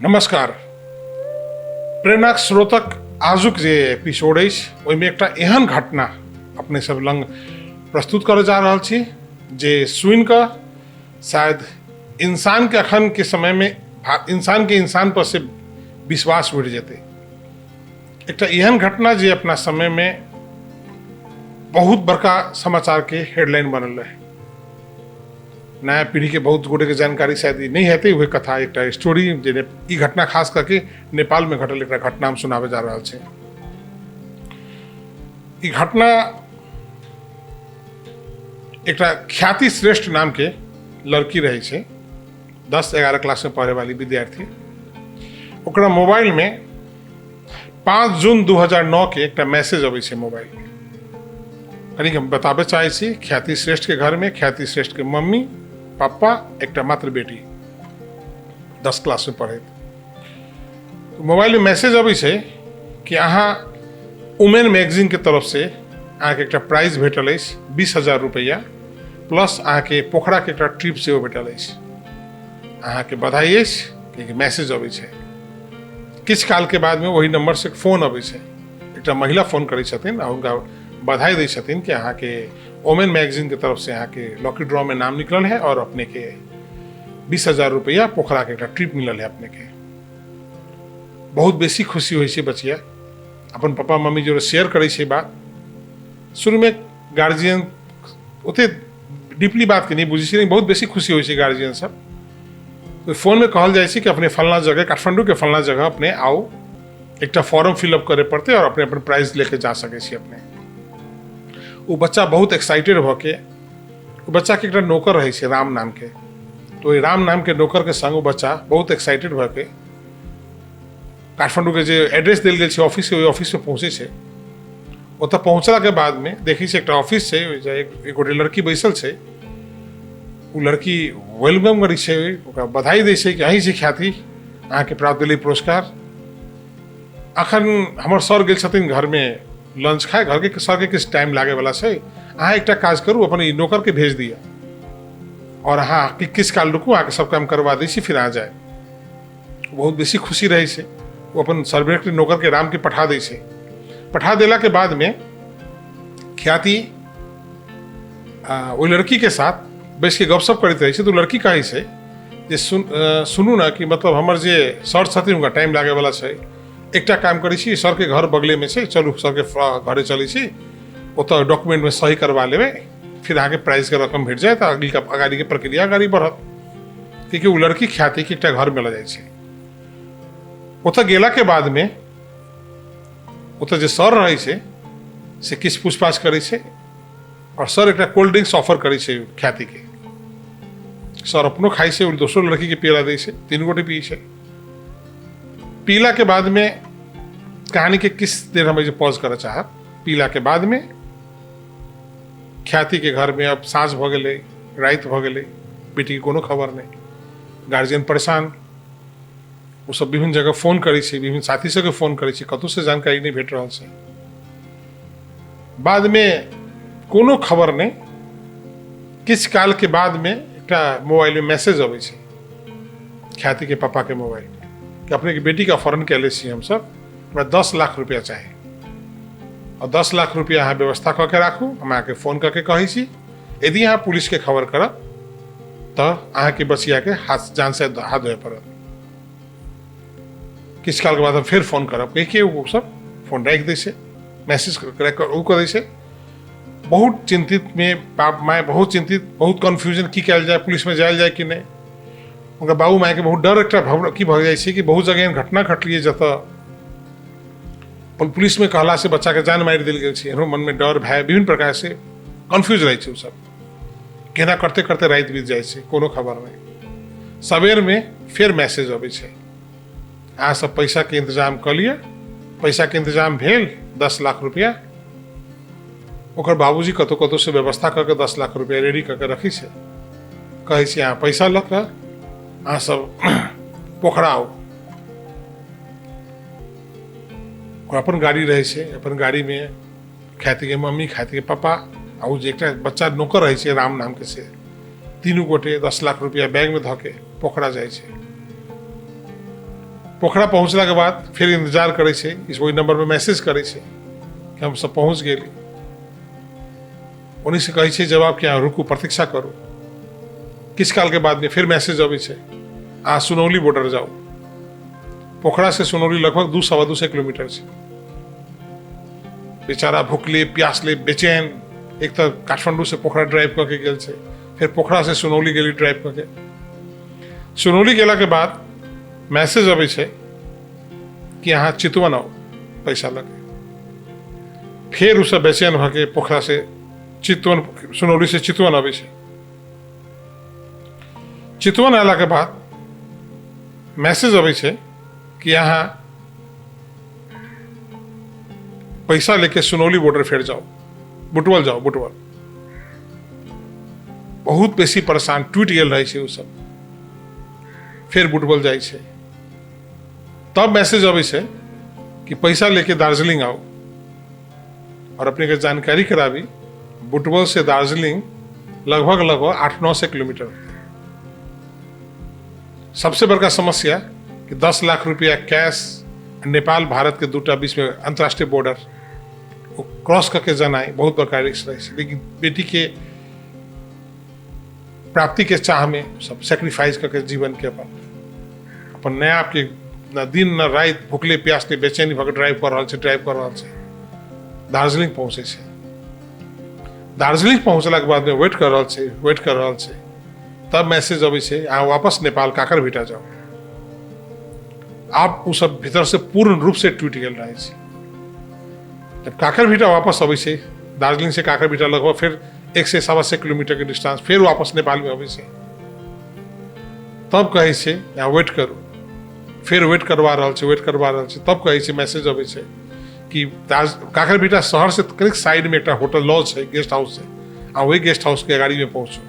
नमस्कार। प्रेरणाक स्रोतक आजुक जे एपिसोड अछि ओहिमे एकटा एहन घटना अपने सब लंग प्रस्तुत करऽ जा रहल छी जे सुनि कऽ शायद इंसान के अखन के समय में इंसान पर से विश्वास उठि जेतै। एकटा एहन घटना जे अपना समय में बहुत बड़का समाचार के हेडलाइन बनल रहे। नया पीढ़ी के बहुत गोटे के जानकारी शायद नहीं हेतै। वही कथा एक स्टोरी जे ई घटना खास करके नेपाल में घटल एक घटना हम सुनावे जा रहल छै। ई घटना एक ख्याति श्रेष्ठ नाम के लड़की रहे छै, 10-11 क्लास में पढ़े वाली विद्यार्थी। ओकरा मोबाइल में 5 जून 2009 के एक मैसेज अबै छै मोबाइल में। कनी हम बताबे चाहे छी, ख्याति श्रेष्ठ के घर में ख्याति श्रेष्ठ के मम्मी पापा एक मात्र बेटी 10 क्लास में पढ़े। तो मोबाइल में मैसेज अबै छै कि अहाँ वुमेन मैगजीन के तरफ से अहाँ के एक प्राइज भेटल अछि 20,000 रुपया, प्लस अहाँ के पोखरा के एक ट्रिप से भेटल अछि। अहाँ के बधाई अछि कि मैसेज अबै छै। किछ काल के बाद में वही नंबर से फोन अबै छै। एक महिला फोन करै छथिन आ हुनका बधाई दै छथिन कि अहाँ के वुमेन मैगजीन के तरफ से अहाँ के लकी ड्रॉ में नाम निकलल है और अपने के 20,000 रुपया पोखरा के एक ट्रिप मिलल है। अपने के बहुत बेसी खुशी होइ छै बचिया। अपन पापा मम्मी जो शेयर करै छै बात। शुरू में गार्जियन ओते डीपली बात के नहीं बुझै छै, लेकिन बहुत बेसी खुशी होइ छै गार्जियन सब। तो फोन में कहल जाइ छै कि अपने फलना जगह काठमांडू के फलना जगह अपने आओ, एक फॉर्म फिलअप करे पड़ते और अपने अपन प्राइज लेके जा सके छी। अपने वो बच्चा बहुत एक्साइटेड भ के, वो बच्चा के एक नौकर रहे छै राम नाम के। तो राम नाम के नौकर के संग वो बच्चा बहुत एक्साइटेड भ के काठमांडू के जो एड्रेस देल गेल छै ऑफिस के, ऑफिस में पहुंचे छै। ओतऽ पहुंचला के बाद में देखी छै एक ऑफिस छै, एक गोटे लड़की बैसल छै। वो लड़की वेलकम करी छै, ओकरा बधाई दै छै कि अहीं छै ख्याति, अहाँ के प्राप्त भेलै पुरस्कार। अखन हमर सर गेल छथिन घर में लंच खाए, घर के सर के किस टाइम लागे वाला छै, अहाँ एक काज करू अपन नौकर के भेज दिया और अहाँ किस काल रुकू, अहाँ के सब काम करवा दै छी, फिर आ जाए। बहुत बेसी खुशी रहे छै। वो अपन सर्वेंट के नौकर के राम के पठा दै छै। पठा देला के बाद में ख्याति वो लड़की के साथ बैस के गपशप करते रहे छै। तो लड़की कहे छै जे सुनू ना कि मतलब हमर जे सर छथिन हुनका टाइम लागे वाला छै, एक काम करै छी, सर के घर बगले में छै, चलू सर के घरे चलै छी, ओतऽ डॉक्यूमेंट में सही करवा लेबै, फिर आगे प्राइज के रकम भेट जाए तो आगाड़ी के प्रक्रिया आगाड़ी बढ़त। क्योंकि वो लड़की ख्याति के घर में ल जाए छै। ओतऽ गेला के बाद में ओतऽ जे सर रहे छै से किछ पूछताछ करै छै और सर एक कोल्ड ड्रिंक्स ऑफर करै छै ख्याति के। सर अपनो खाई छै, दोसरो लड़की के पिला दै छै, 3 गोटे पियै छै। पीला के बाद में कहानी के किस देर हम पॉज कर चाहब। पीला के बाद में ख्याति के घर में अब साँझ भ गेलै, रात भ गेलै, बेटी के कोनो खबर नहीं। गार्जियन परेशान, वो सब विभिन्न जगह फोन करै छै, विभिन्न साथी सबके फोन करै छै, कतौ से जानकारी नहीं भेट रहल छै। बाद में कोनो खबर नहीं। किछ काल के बाद में एक मोबाइल में मैसेज अबै छै ख्याति के पापा के मोबाइल में कि अपने की बेटी का फॉरन कैले छी हम सब, 10 लाख रुपया चाहिए और 10 लाख रुपया अहाँ व्यवस्था करके राखू, हम अहाँ के फोन करके कहे छी। यदि अहाँ पुलिस के खबर करब तो अहाँ के बचिया के हाथ जान से हाथ धोए पड़त। किछ काल के बाद हम फिर फोन करब, कहिके वो सब फोन राखि दै छै, मैसेज कर दै छै। बहुत चिंतित में बाप माय बहुत चिंतित, बहुत कन्फ्यूजन की कल जाए, पुलिस में जायल जाए कि नहीं। उनका बाबू माय के बहुत डर एक की भ जाए कि बहुत जगह घटना घटलिए जतऽ पुलिस में कहला से बच्चा के जान मारि देल गेल छै। मन में डर भय विभिन्न प्रकार से कन्फ्यूज रहे छै। सब केना करते करते रात बीत जाए छै, कोनो खबर नहीं। सवेर में फिर मैसेज अबै छै, अहाँ सब पैसा के इंतजाम कर लिया। पैसा के इंतजाम भेल 10 लाख रुपया। ओकर बाबूजी कतौ कतौ से व्यवस्था करके 10 लाख रुपया रेडी करके रखी छै। कहे छै अहाँ पैसा लऽ कऽ अहाँ सब पोखरा आओ। अपन गाड़ी रहे छै, अपन गाड़ी में ख्याति के मम्मी, ख्याति के पापा आ एक बच्चा नौकर रहे छै राम नाम के से, 3 गोटे 10 लाख रुपया बैग में धके पोखरा जाए छै। पोखरा पहुँचला के बाद फिर इंतजार करे छे, इस वही नंबर पे मैसेज करे छे कि हम सब पहुँच गए। उन्हीं से कहे छे जवाब कि यहाँ रुकू, प्रतीक्षा करो। किस काल के बाद में फिर मैसेज अबै छे, आ सुनौली बॉर्डर जाओ। पोखरा से सुनौली लगभग 2-2.25 किलोमीटर छे। बेचारा भूखले प्यासले बेचैन, एक तो काठमांडू से पोखरा ड्राइव करके गेल छे, फिर पोखरा से सुनौली गेली ड्राइव करके। सुनौली गेला के बाद मैसेज अबै छे कि यहाँ चितवन आओ, पैसा लगे। फिर उसे बेचैन भके पोखरा से चितवन, सुनौली से चितवन अबै छे। चितवन आला के बाद मैसेज अबै छे कि यहाँ पैसा लेके सुनौली बॉर्डर फिर जाओ, बुटवल जाओ, बुटवल। बहुत बेसी परेशान, टूट गेल रहे छे उ सब। फिर बुटवल जाए छे, तब मैसेज अबै छे कि पैसा लेके दार्जिलिंग आओ। और अपने के जानकारी कराबी, बुटवल से दार्जिलिंग लगभग 8-9 किलोमीटर। सबसे बड़का समस्या कि 10 लाख रुपया कैश, नेपाल भारत के दूटा बीच में अंतर्राष्ट्रीय बॉर्डर क्रॉस करके जाना है, बहुत बड़का रिस्क रहे। लेकिन बेटी के प्राप्ति के चाह में सब सेक्रीफाइस करके जीवन के अपन नया आपके न दिन न रात भूखले प्यासले बेचैनी भर ड्राइव कर रहा है। दार्जिलिंग पहुंचे छे। दार्जिलिंग पहुंचला के बाद में वेट कर रहा है। तब मैसेज अबै छे, अहाँ वापस नेपाल काकरभिटा जाओ। आप उ सब भीतर से पूर्ण रूप से टूट गेल रहे छे। जब काकरभिटा वापस अबै छे, दार्जिलिंग से काकरभिटा लगभग फिर 1 से 1.25 किलोमीटर के डिस्टेंस, फिर वापस नेपाल में अबै छे। तब कहे छे यहाँ वेट करू। फिर वेट करवा रहा छे। तब कहे छे मैसेज अबै छे कि काकरभिटा शहर से करीब साइड में एक होटल लॉज है, गेस्ट हाउस है, आ वही गेस्ट हाउस के गाड़ी में पहुंचो।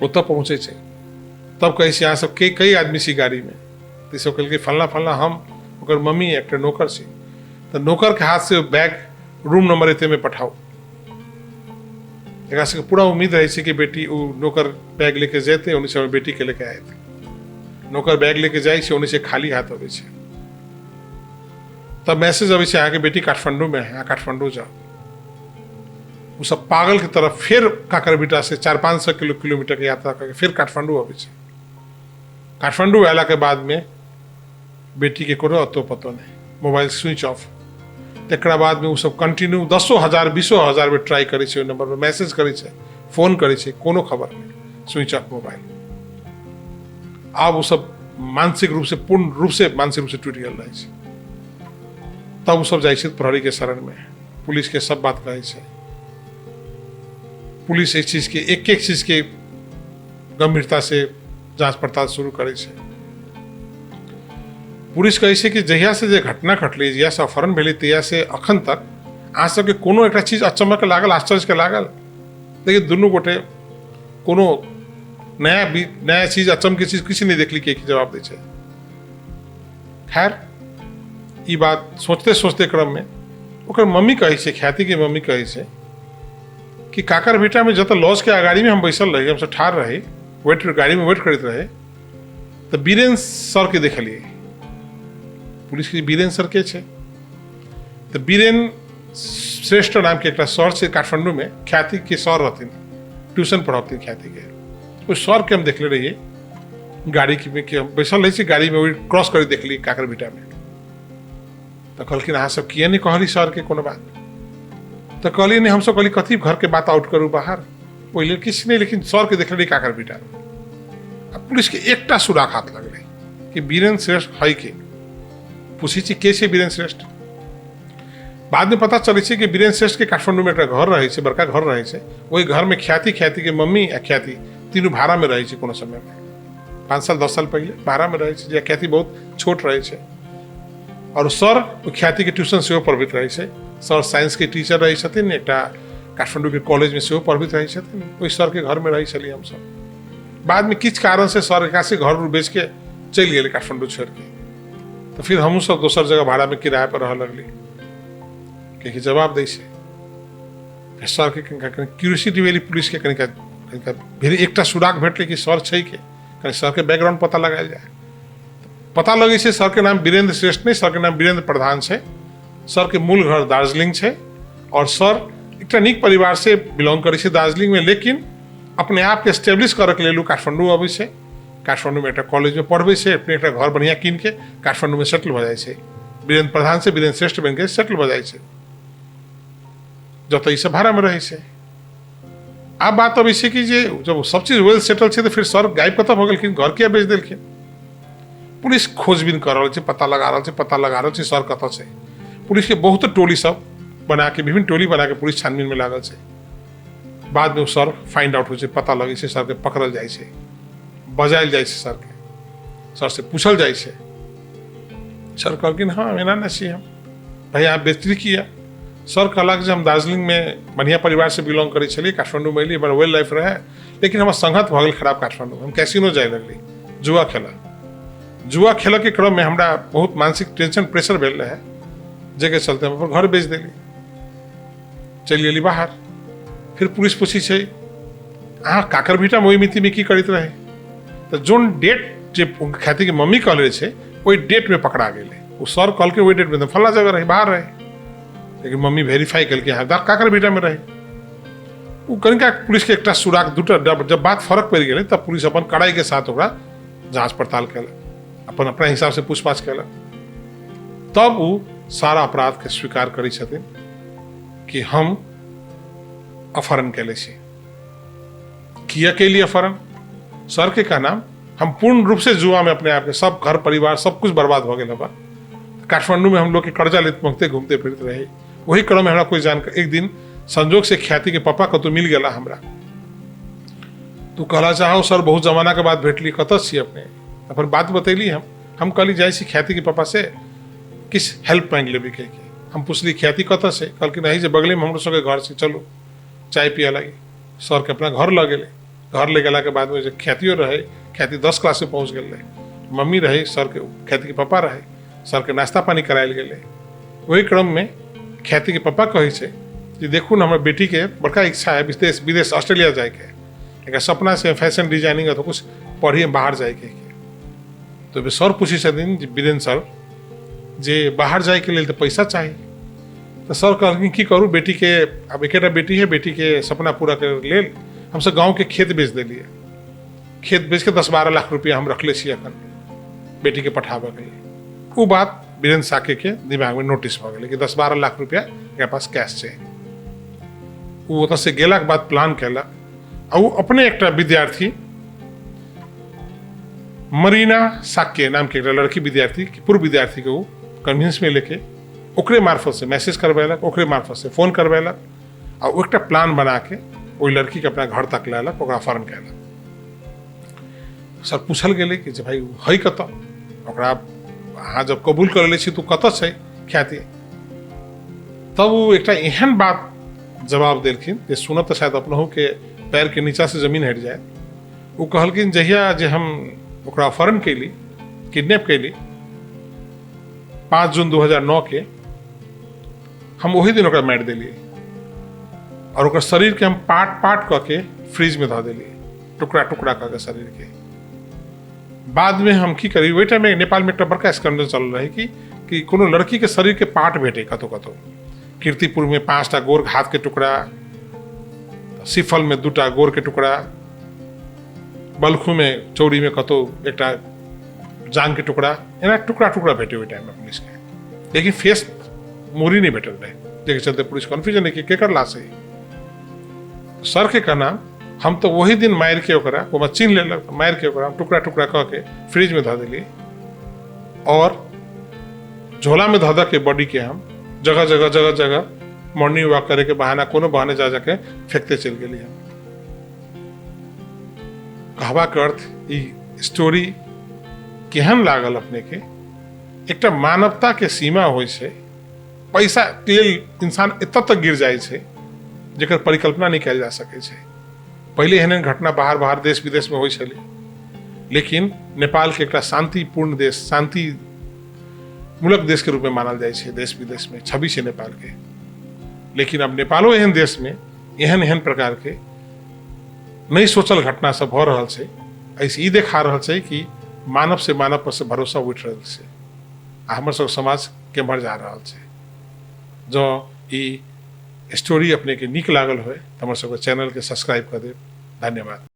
वो तब पहुंचे छे। तब कहे छे यहाँ सब कई आदमी सी गाड़ी में। तो कहल के फलना हम ओकर मम्मी एक नौकर छे। तो नौकर के हाथ से बैग रूम नंबर एते में पठाओ। एकरा से पूरा उम्मीद रहे छे कि बेटी उ नौकर बैग लेके जेते, उन्हीं से बेटी के लेके आए थे। नौकर बैग लेके जाए छे, उन्हीं से खाली हाथ अबै छे। तब मैसेज अबै छे, आगे बेटी काठमांडू में है, काठमांडू जाओ। वो सब पागल की तरफ फिर काकरभिटा से 400-500 किलोमीटर की यात्रा करके फिर काठमांडू अबै छे। काठमांडू आला के बाद में बेटी के कोनो अतो पतो नहीं, मोबाइल स्विच ऑफ। तकरा बाद में वो सब कंटिन्यू 10,000-20,000 में ट्राई करे छे, नंबर पर मैसेज करे छे, फोन करे छे, कोनो खबर नहीं, स्विच ऑफ मोबाइल। अब वो सब मानसिक रूप से पूर्ण रूप से टूट गेल रहे छे। तब वो सब जाए छे प्रहरी के शरण में, पुलिस के सब बात कहे छे। पुलिस एक चीज के गंभीरता से जांच पड़ताल शुरू करे छे। पुलिस कहे छे कि जहिया से जे घटना घटलै, जहिया से अपहरण भेलै, तहिया से अखन तक अहाँ सबके कोनो एकटा चीज अचम्म के लागल, आश्चर्य के लागल? लेकिन दुनू गोटे कोनो नया चीज, अचम्म के चीज किसी नहीं देखली कि जवाब दै छै। खैर, ई बात सोचते क्रम में ओकर मम्मी कहे छे, ख्याति के मम्मी कहे छे कि काकरभिटा में जत लॉज के अगाड़ी में हम बैसल रही, हम सब ठाड़ रही, गाड़ी में वेट करते रहे, तो बीरेन सर के देखलिए। पुलिस के बीरेन सर के छे? तो बीरेन श्रेष्ठ नाम के एक सर से काठमांडू में, ख्याति के सर रहथिन, ट्यूशन पढ़ाती ख्याति के। उस सर के हम देखले रहिए गाड़ी में कि हम बैसल रही, गाड़ी में क्रॉस कर देखली काकरभिटा में। तो कहलखिन अहाँ सब किए नहीं कहली सर के कोनो बात? तो कहली नहीं, हम सब कहली कथी घर के बात आउट करू बाहर, पहले किसी नहीं, लेकिन सर के देखले काकरभिटा। अब पुलिस के एकटा सुराग हाथ लगले कि बीरेन श्रेष्ठ है के। पूछी छी के छे बीरेन श्रेष्ठ? बाद में पता चले छे कि बीरेन श्रेष्ठ के काठमांडू में एक घर रहे छे, बड़का घर रहे छे। वही घर में ख्याति के मम्मी आ ख्याति तीनों भाड़ा में रहे छे। कोनो समय में 5-10 साल पहले भाड़ा में रहे छे। ख्याति बहुत छोट रहे छे। और सर ख्याति के ट्यूशन सेहो पढ़बैत रहे छे। सर साइंस के टीचर रहे छथिन, एकटा काठमांडू के कॉलेज में सेहो पढ़बैत रहे छथिन। ओहि सर के घर में रहे छलिए हम सब। बाद में किछ कारण से सर एकरा से घर बेच के चलि गेलै काठमांडू छोड़ के। तो फिर हमहूँ सब दोसर जगह भाड़ा में किराया पर रह लगली, कि जवाब दै छै। सर के क्यूरियोसिटी भेली पुलिस के, कनिका एकटा सुराग भेटलै कि सर छै के, कनि सर के बैकग्राउंड पता लगायल जाए। पता लगे छै सर के नाम वीरेंद्र श्रेष्ठ नहीं, सर के नाम वीरेंद्र प्रधान है। सर के मूल घर दार्जिलिंग है और सर एक नीक परिवार से बिलोंग करे छै दार्जिलिंग में, लेकिन अपने आप के स्टेब्लिश करके लेल काठमांडू अबै छै। काठमांडू में एक कॉलेज में पढ़बै छै, अपने एक घर बढ़िया कीन के काठमांडू में सेटल भ जाइ छै। वीरेंद्र प्रधान से वीरेंद्र श्रेष्ठ बन के सेटल भ जाइ छै, जतऽ से भाड़ा में रहै छै। आब बात अब छै कि जब सब चीज वेल सेटल छै तो फिर सर गायब कतऽ भ गेलखिन, घर किया बेच देलखिन। पुलिस खोजबीन कर रहल छै, पता लगा रहल छै सर कतऽ छै। पुलिस के बहुत टोली सब बना के, विभिन्न टोली बना के पुलिस छानबीन में लागल छै। बाद में सर फाइंड आउट हो छै, पता लगे छै, सर के पकड़ल जाइ छै, बजायल जाइ छै सर के, सर से पूछल जाइ छै। सर कहलखिन हाँ एना ना छी हम, भाई आप बेइज्जती किया। सर कहलक जे हम दार्जिलिंग में बढ़िया परिवार से बिलोंग करे छलिए, काठमांडू में एलिए, बड़ा वेल लाइफ रहे, लेकिन हमार संगत भऽ गेल खराब काठमांडू। हम कैसीनो जाए लगली, जुआ खेल के क्रम में हमरा बहुत मानसिक टेंशन प्रेशर भेल रहे, जेके चलते हम अपन घर बेच देली, चलि गेली बाहर। फिर पुलिस पूछी छै अहाँ काकर भीटा में ओहि मिति में की करैत रहे, तो जोन डेट जे ख्याति के मम्मी कहले छै ओहि डेट में पकड़ा गेले। वो सर कहल के ओहि डेट में फला जगह रहे, बाहर रहे, लेकिन मम्मी वेरीफाई कल के हाँ काकर भीटा में रहे। वो कनिका पुलिस के एक सुराग दूटा, जब बात फर्क पड़ गए तब पुलिस अपन कड़ाई के साथ ओकरा जांच पड़ताल कल, अपन अपना हिसाब से पूछताछ कल। तब वो सारा अपराध के स्वीकार करी छथिन कि हम अपहरण कैले छी। किया के लिए अपहरण? सर के का नाम हम पूर्ण रूप से जुआ में अपने आप के सब घर परिवार सब कुछ बर्बाद हो गया बा। काठमांडू में हम लोग के कर्जा लेते मंगते घूमते फिरते रहे। वही क्रम में हमरा कोई जानकर एक दिन संजोग से ख्याति के पापा का तो मिल गया हमरा। तू कहला चाहो सर बहुत जमाना के बाद भेटली, कत छी अपने? अपन बात बतैली हम कहली जाइ छी ख्याति के पापा से किस हेल्प मांग लेबे के। हम पूछली ख्याति कत से? कहलखिन नहीं जे बगले में हमरो सबके घर से, चलो चाय पिया लगी। सर के अपना घर ल गेले। घर ले गेला के बाद में ख्यातियो रहे, ख्याति 10 क्लास में पहुंच गए, मम्मी रहे, सर के ख्याति के पापा रहे, सर के नाश्ता पानी करायल गेले। वही क्रम में ख्याति के पापा कहे छै कि देखू न हमारे बेटी के बड़का इच्छा है विदेश ऑस्ट्रेलिया जाए के, एक सपना से फैशन डिजाइनिंग तो कुछ पढ़िए बाहर जाए के। तो सर पूछे छथिन वीरेंद्र सर जे बाहर जाए के लिए तो पैसा चाहिए। तो सर कहलखिन की करूँ, बेटी के अब एक बेटी है, बेटी के सपना पूरा कर लेल हमसे गांव के खेत बेच दिलिए। खेत बेच के 10-12 लाख रुपया हम रखले छी अखन बेटी के पठाबे के लिए। वो बात वीरेंद्र साके के दिमाग में नोटिस भ गए कि 10-12 लाख रुपया के पास कैश है। वो ओतऽ से गेला के बाद प्लान कैला और वो अपने एक विद्यार्थी मरीना साके नाम के एक लड़की विद्यार्थी, पूर्व विद्यार्थी के वो कन्विंस में लेके ओकरे मार्फत से मैसेज करवेलक, ओकरे मार्फत से फोन करवेलक और एक प्लान बना के वही लड़की के अपना घर तक लालक, ओकरा अपहरण कैलक। सर पूछल गेले कि भाई है कत? ओकरा अहाँ जब कबूल कर ले छी तो कत छै ख्याति? तब वो एक एहन बात जवाब देलखिन जे सुनत शायद अपनहु के पैर के नीचा से जमीन हट जाए। वो कहलखिन जहिया जे हम ओकरा अपहरण कैली, किडनैप कैली 5 जून 2009 के, हम वही दिन ओकरा मारि देलिए और ओकर शरीर के हम पाट क के फ्रिज में धऽ देलिए, टुकड़ा टुकड़ा क के शरीर के। बाद में हम की करी, वही टाइम में नेपाल में एक बड़का स्कैंडल चल रहे कि कोनो लड़की के शरीर के पार्ट भेटे कतो कतो। कीर्तिपुर में 5टा गोर हाथ के टुकड़ा, सिफल में 2टा गोर के टुकड़ा, बलखू में चौड़ी में कतो एकटा जांग के टुकड़ा, एना टुकड़ा टुकड़ा भेटे हुए टाइम में पुलिस के, लेकिन फेस मूरी नहीं भेटल रहे, जेके चलते पुलिस कन्फ्यूजन है कि केकर लाश है। सर के कहना हम तो वही दिन मार के ओकरा वो चिन्ह लेलक, मार के ओकरा टुकड़ा टुकड़ा कह के फ्रिज में धऽ देली और झोला में धऽ के बॉडी के हम जगह जगह मॉर्निंग वॉक करे के बहाना कोनो बहाने जा जाके फेंकते चल गेली। हम कहबा के अर्थ ई स्टोरी केहन लागल अपने के, एकटा मानवता के सीमा होइ छै। पैसा के लेल इंसान एतऽ तक गिर जाइ छै जेकर परिकल्पना नहीं कयल जा सकै छै। पहले एहन घटना बाहर देश विदेश में होइ छलै, लेकिन नेपाल के एकटा शांतिपूर्ण देश, शांति मूलक देश के रूप में मानल जाइ छै देश विदेश में, छवि छै नेपाल के। लेकिन अब नेपालो एहन देश में एहन प्रकार के नहीं सोचल घटना सब भऽ रहल छै। ऐसे ई देखा रहल छै कि मानव से मानव पर से भरोसा उठ रहल छै आ हमर सब समाज केम्हर जा रहल छै। जो ई स्टोरी अपने के नीक लागल होय तो हमर सबके चैनल के सब्सक्राइब कर देब। धन्यवाद।